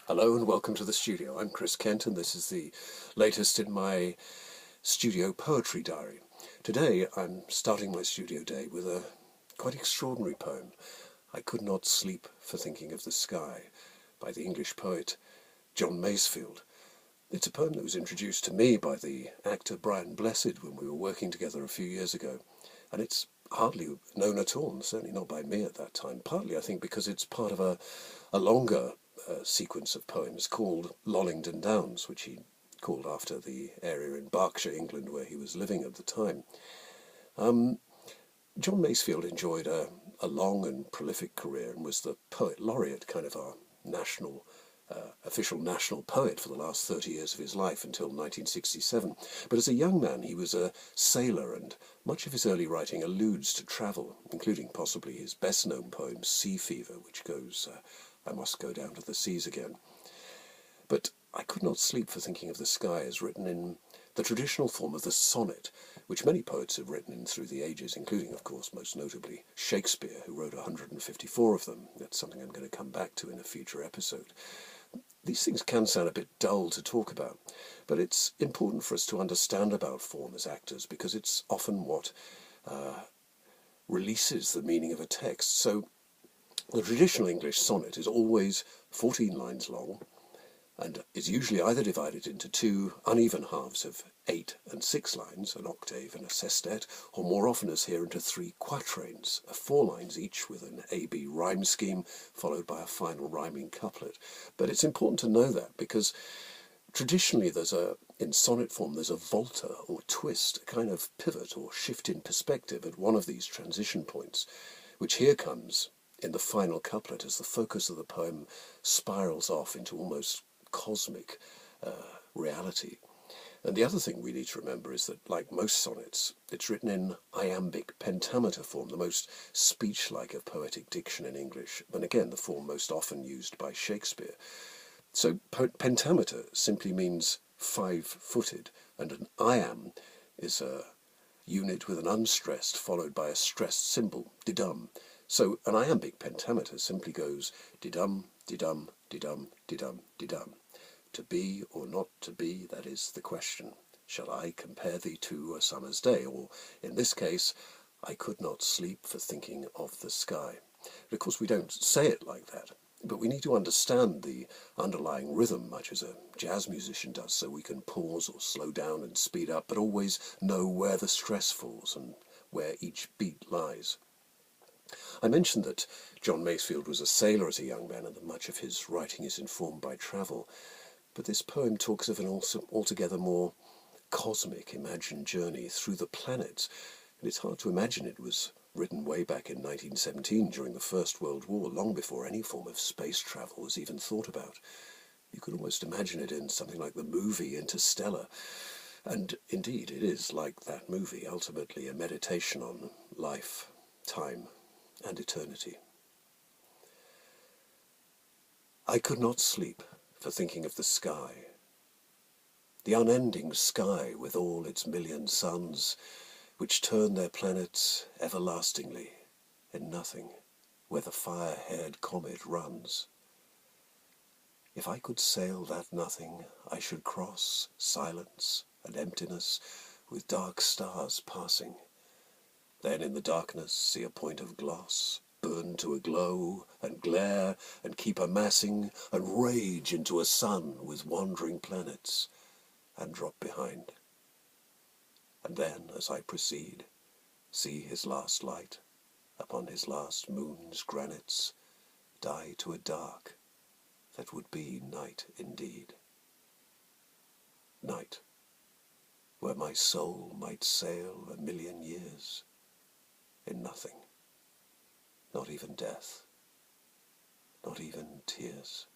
Hello and welcome to the studio. I'm Chris Kent and this is the latest in my studio poetry diary. Today I'm starting my studio day with a quite extraordinary poem, I Could Not Sleep for Thinking of the Sky, by the English poet John Masefield. It's a poem that was introduced to me by the actor Brian Blessed when we were working together a few years ago, and it's hardly known at all, and certainly not by me at that time, partly I think because it's part of a longer sequence of poems called Lollington Downs, which he called after the area in Berkshire, England, where he was living at the time. John Masefield enjoyed a long and prolific career and was the poet laureate, kind of our national official national poet for the last 30 years of his life until 1967. But as a young man he was a sailor, and much of his early writing alludes to travel, including possibly his best-known poem Sea Fever, which goes, I must go down to the seas again. But I Could Not Sleep for Thinking of the Sky is written in the traditional form of the sonnet, which many poets have written in through the ages, including, of course, most notably Shakespeare, who wrote 154 of them. That's something I'm going to come back to in a future episode. These things can sound a bit dull to talk about, but it's important for us to understand about form as actors, because it's often what releases the meaning of a text. So the traditional English sonnet is always 14 lines long, and is usually either divided into two uneven halves of 8 and 6 lines, an octave and a sestet, or more often as here into 3 quatrains, of 4 lines each with an A-B rhyme scheme, followed by a final rhyming couplet. But it's important to know that, because traditionally in sonnet form there's a volta or twist, a kind of pivot or shift in perspective at one of these transition points, which here comes in the final couplet as the focus of the poem spirals off into almost cosmic reality. And the other thing we need to remember is that, like most sonnets, it's written in iambic pentameter form, the most speech-like of poetic diction in English, and again the form most often used by Shakespeare. So pentameter simply means 5-footed, and an iamb is a unit with an unstressed followed by a stressed symbol, didum. So an iambic pentameter simply goes didum, didum, didum, didum, didum. To be or not to be, that is the question. Shall I compare thee to a summer's day? Or, in this case, I could not sleep for thinking of the sky. But of course we don't say it like that, but we need to understand the underlying rhythm, much as a jazz musician does, so we can pause or slow down and speed up, but always know where the stress falls and where each beat lies. I mentioned that John Masefield was a sailor as a young man and that much of his writing is informed by travel, but this poem talks of an altogether more cosmic imagined journey through the planets, and it's hard to imagine it was written way back in 1917 during the First World War, long before any form of space travel was even thought about. You could almost imagine it in something like the movie Interstellar, and indeed it is like that movie, ultimately a meditation on life, time, and eternity. I could not sleep for thinking of the sky, the unending sky with all its million suns, which turn their planets everlastingly in nothing, where the fire-haired comet runs. If I could sail that nothing, I should cross silence and emptiness with dark stars passing, then in the darkness see a point of gloss, burn to a glow and glare and keep amassing and rage into a sun with wandering planets and drop behind. And then, as I proceed, see his last light upon his last moon's granites die to a dark that would be night indeed. Night, where my soul might sail 1,000,000 years in nothing. Not even death, not even tears.